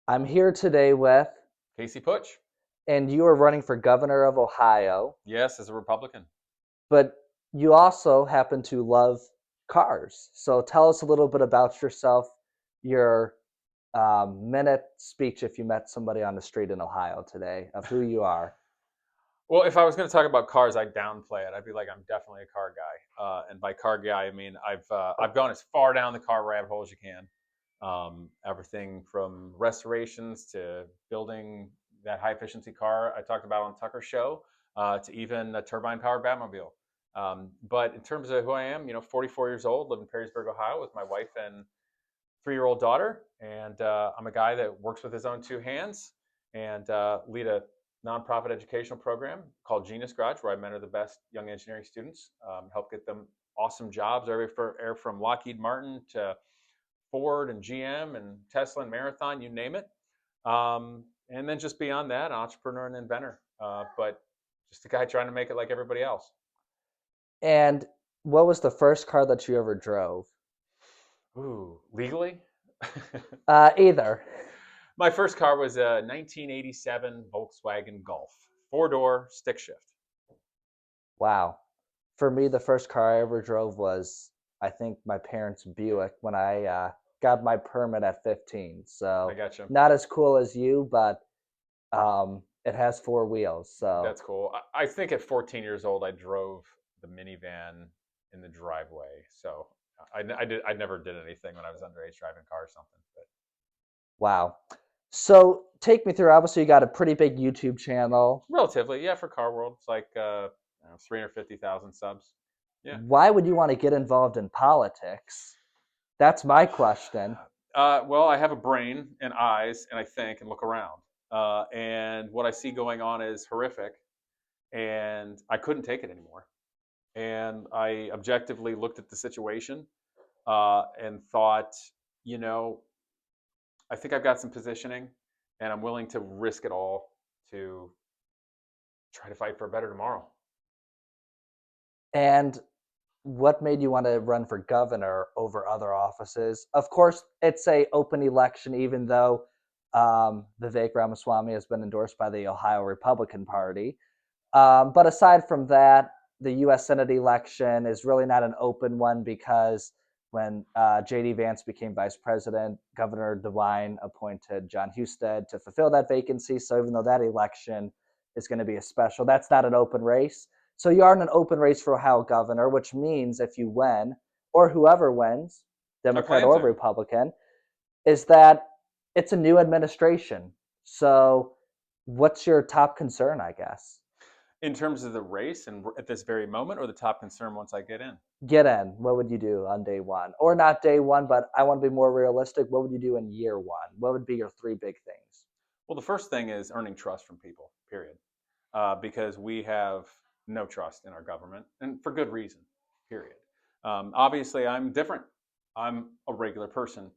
I'm here today with, Casey Putsch. and you are running for governor of Ohio, Yes, as a Republican. but you also happen to love cars. So tell us a little bit about yourself, your minute speech if you met somebody on the street in Ohio today of who you are. Well, if I was going to talk about cars, I'd downplay it. I'd be like, I'm definitely a car guy, and by car guy, I mean I've gone as far down the car rabbit hole as you can. Everything from restorations to building that high efficiency car I talked about on Tucker's show, to even a turbine powered Batmobile. But in terms of who I am, 44 years old, live in Perrysburg, Ohio, with my wife and 3-year-old daughter, and I'm a guy that works with his own two hands and lead a nonprofit educational program called Genius Garage, where I mentor the best young engineering students, help get them awesome jobs, from Lockheed Martin to Ford and GM and Tesla and Marathon, you name it. And then just beyond that, entrepreneur and inventor, but just a guy trying to make it like everybody else. And what was the first car that you ever drove? Ooh, legally? Either. My first car was a 1987 Volkswagen Golf, 4-door stick shift. Wow. For me, the first car I ever drove was, I think, my parents' Buick when I got my permit at 15. I So got you. not as cool as you, but it has four wheels. So That's cool. I think at 14 years old, I drove the minivan in the driveway. So I never did anything when I was underage driving a car or something. But wow. So take me through. Obviously, you got a pretty big YouTube channel. relatively, yeah, for Car World, it's like 350,000 subs. Yeah. Why would you want to get involved in politics? That's my question. Well, I have a brain and eyes, and I think and look around. And what I see going on is horrific, and I couldn't take it anymore. And I objectively looked at the situation and thought, you know, I think I've got some positioning, and I'm willing to risk it all to try to fight for a better tomorrow. And what made you want to run for governor over other offices? Of course, it's a open election, even though Vivek Ramaswamy has been endorsed by the Ohio Republican Party. But aside from that, the U.S. Senate election is really not an open one because when J.D. Vance became vice president, Governor DeWine appointed John Husted to fulfill that vacancy. So even though that election is going to be a special, that's not an open race. So you are in an open race for Ohio governor, which means if you win, or whoever wins, I Democrat plan or to. Republican, is that it's a new administration. So what's your top concern, I guess? In terms of the race and at this very moment, or the top concern once I get in? Get in. What would you do on day one? Or not day one, but I want to be more realistic. What would you do in year one? What would be your three big things? Well, the first thing is earning trust from people, period. Because we have no trust in our government, and for good reason, period. Obviously, I'm different. I'm a regular person,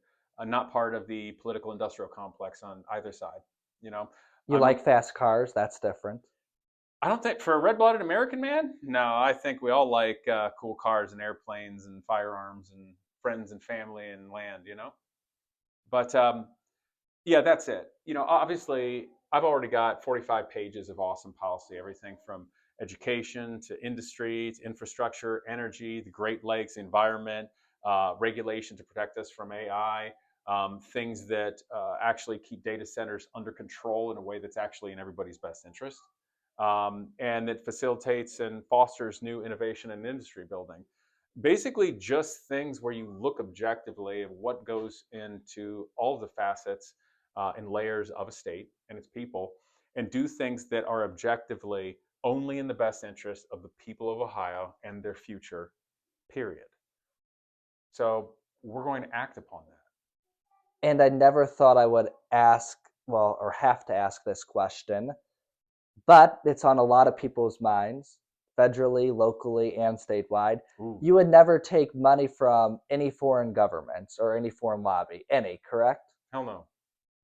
not part of the political industrial complex on either side. You know, You I'm a, like fast cars? That's different. I don't think for a red-blooded American man, no, I think we all like cool cars and airplanes and firearms and friends and family and land. But yeah, that's it. Obviously, I've already got 45 pages of awesome policy, everything from education to industry to infrastructure, energy, the Great Lakes, the environment, regulation to protect us from AI, things that actually keep data centers under control in a way that's actually in everybody's best interest, and that facilitates and fosters new innovation and industry building. Basically, just things where you look objectively at what goes into all of the facets and layers of a state and its people, and do things that are objectively only in the best interest of the people of Ohio and their future, period. So we're going to act upon that. And I never thought I would ask, well, or have to ask this question, but it's on a lot of people's minds, federally, locally, and statewide. Ooh. You would never take money from any foreign governments or any foreign lobby, any, correct? Hell no.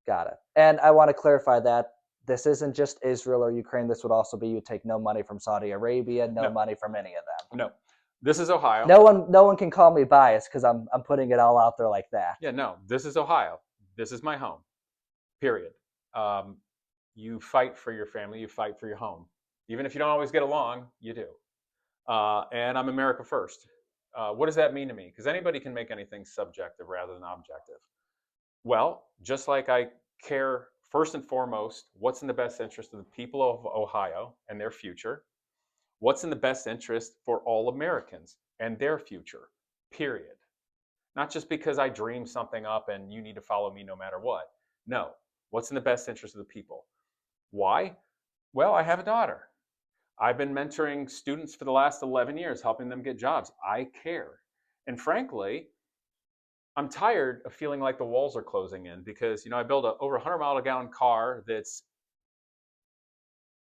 Got it. And I want to clarify that this isn't just Israel or Ukraine. This would also be you take no money from Saudi Arabia, no No, money from any of them. no. This is Ohio. No one can call me biased because I'm putting it all out there like that. Yeah, no, this is Ohio. This is my home. period. Um, you fight for your family, you fight for your home. Even if you don't always get along, you do. And I'm America first. What does that mean to me? Because anybody can make anything subjective rather than objective. Well, just like I care first and foremost what's in the best interest of the people of Ohio and their future, what's in the best interest for all Americans and their future, period. Not just because I dream something up and you need to follow me no matter what. No, what's in the best interest of the people? Why? Well, I have a daughter. I've been mentoring students for the last 11 years, helping them get jobs. I care. And frankly, I'm tired of feeling like the walls are closing in because, I built a over 100-mile-a-gallon car that's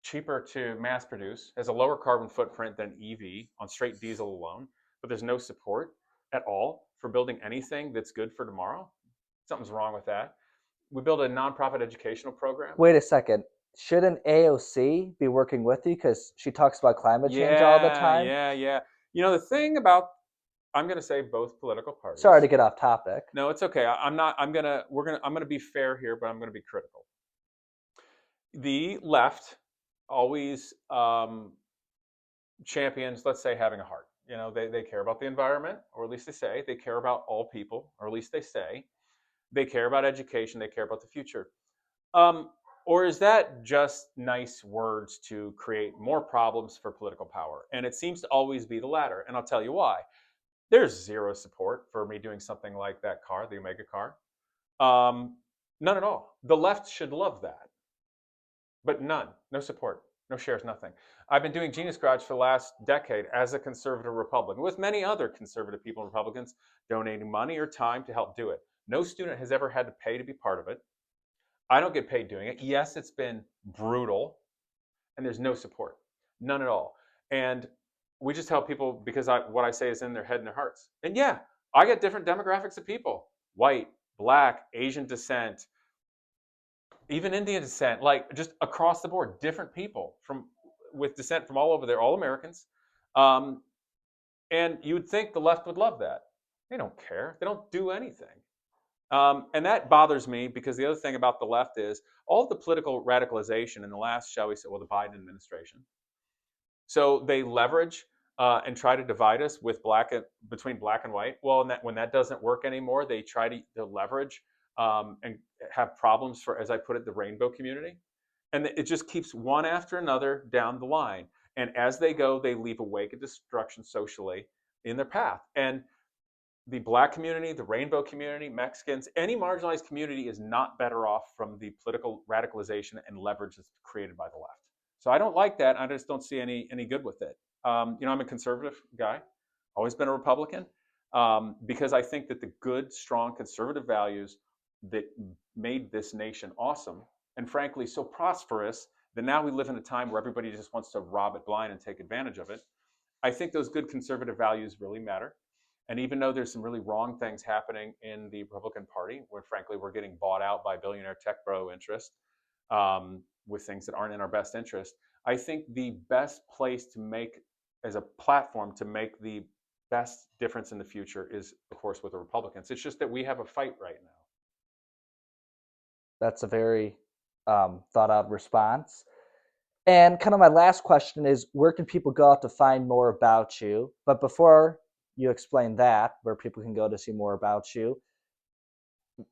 cheaper to mass produce, has a lower carbon footprint than EV on straight diesel alone, but there's no support at all for building anything that's good for tomorrow. Something's wrong with that. We build a nonprofit educational program. Wait a second. Shouldn't AOC be working with you because she talks about climate change all the Yeah, time? yeah, yeah. The thing about, I'm going to say both political Sorry parties. to get off topic. No, it's okay. I'm not. I'm gonna be fair here, but I'm gonna be critical. The left always champions, let's say, having a heart. They care about the environment, or at least they say they care about all people, or at least they say they care about education, they care about the future. Um, or is that just nice words to create more problems for political power? And it seems to always be the latter. And I'll tell you why. There's zero support for me doing something like that car, the Omega car. Um, None at all. The left should love that, but none. No support, no shares, nothing. I've been doing Genius Garage for the last decade as a conservative Republican, with many other conservative people and Republicans donating money or time to help do it. No student has ever had to pay to be part of it. I don't get paid doing it. Yes, it's been brutal, and there's no support, none at all. And we just help people because what I say is in their head and their hearts. And yeah, I get different demographics of people: white, black, Asian descent, even Indian descent, like just across the board, different people from with descent from all over. They're all Americans, um, and you would think the left would love that. They don't care. They don't do anything. And that bothers me because the other thing about the left is all of the political radicalization in the last, shall we say, the Biden administration. So they leverage and try to divide us with between black and white. Well, when that doesn't work anymore, they try to leverage and have problems for, as I put it, the rainbow community. And it just keeps one after another down the line. And as they go, they leave a wake of destruction socially in their path. And the black community, the rainbow community, Mexicans, any marginalized community is not better off from the political radicalization and leverage that's created by the left. So I don't like that. I just don't see any good with it. I'm a conservative guy, always been a Republican, because I think that the good, strong conservative values that made this nation awesome and frankly so prosperous that now we live in a time where everybody just wants to rob it blind and take advantage of it. I think those good conservative values really matter. And even though there's some really wrong things happening in the Republican Party, where frankly we're getting bought out by billionaire tech bro interest with things that aren't in our best interest, I think the best place to make, as a platform, to make the best difference in the future is, of course, with the Republicans. It's just that we have a fight right now. That's a very thought out response. And kind of my last question is, where can people go out to find more about you? But before you explain that, where people can go to see more about you,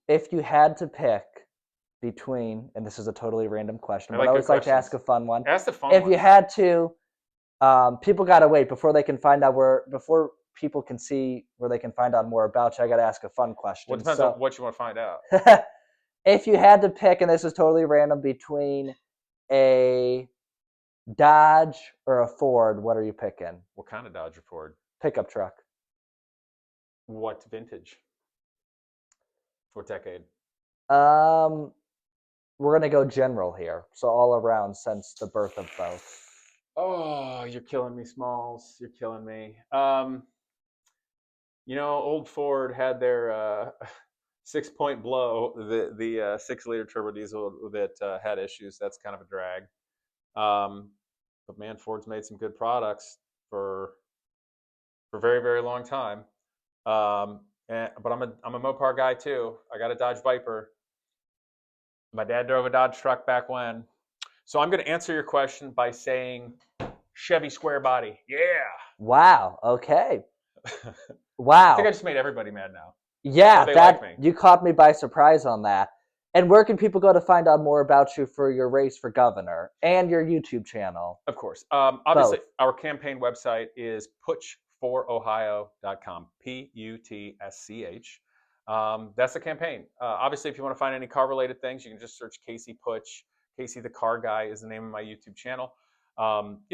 if you had to pick between, and this is a totally random question, I but I like good always like to ask questions. a fun one. Ask the fun If you ones. had to, people got to wait before they can find out before people can see where they can find out more about you. I got to ask a fun Well, it question. depends on what you want to find out. If you had to pick, and this is totally random, between a Dodge or a Ford, what are you picking? What kind of Dodge or Ford? Pickup truck. What vintage? What decade? Um, we're gonna go general here, so all around since the birth of both. Oh, you're killing me, Smalls. You're killing me. Old Ford had their 6-point blow, the 6-liter turbo diesel that had issues. That's kind of a drag. But man, Ford's made some good products for a very, very long time. But I'm a Mopar guy too. I got a Dodge Viper. My dad drove a Dodge truck back when. So I'm going to answer your question by saying Chevy square body. Yeah. Wow. Okay. I think I Wow. just made everybody mad now. Or Yeah, they like that me. you caught me by surprise on that. And where can people go to find out more about you for your race for governor and your YouTube channel? Of course. Obviously, Both. our campaign website is putschforohio.com. Putsch. That's the campaign. Obviously, if you want to find any car related things, you can just search Casey Putsch. Casey the Car Guy is the name of my YouTube channel. A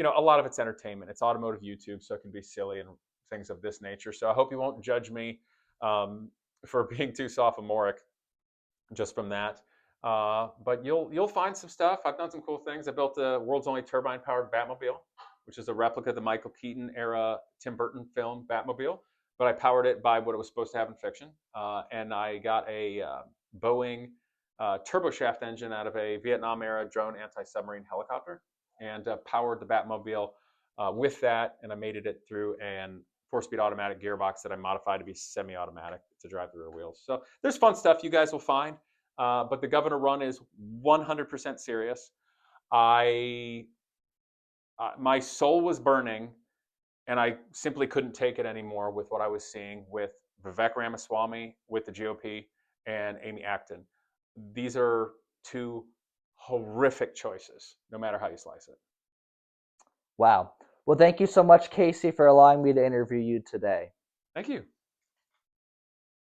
lot of it's entertainment. It's automotive YouTube, so it can be silly and things of this nature. So I hope you won't judge me um, for being too sophomoric just from that. But you'll find some stuff. I've done some cool things. I built the world's only turbine powered Batmobile, which is a replica of the Michael Keaton era Tim Burton film Batmobile. But I powered it by what it was supposed to have in fiction, and I got a Boeing turboshaft engine out of a Vietnam era drone anti submarine helicopter, and powered the Batmobile with that. And I mated it through an 4-speed automatic gearbox that I modified to be semi-automatic to drive the rear wheels. So there's fun stuff you guys will find. But the governor run is 100% serious. I My soul was burning, and I simply couldn't take it anymore with what I was seeing with Vivek Ramaswamy with the GOP and Amy Acton. These are two horrific choices, no matter how you slice it. Wow. Well, thank you so much, Casey, for allowing me to interview you today. Thank you.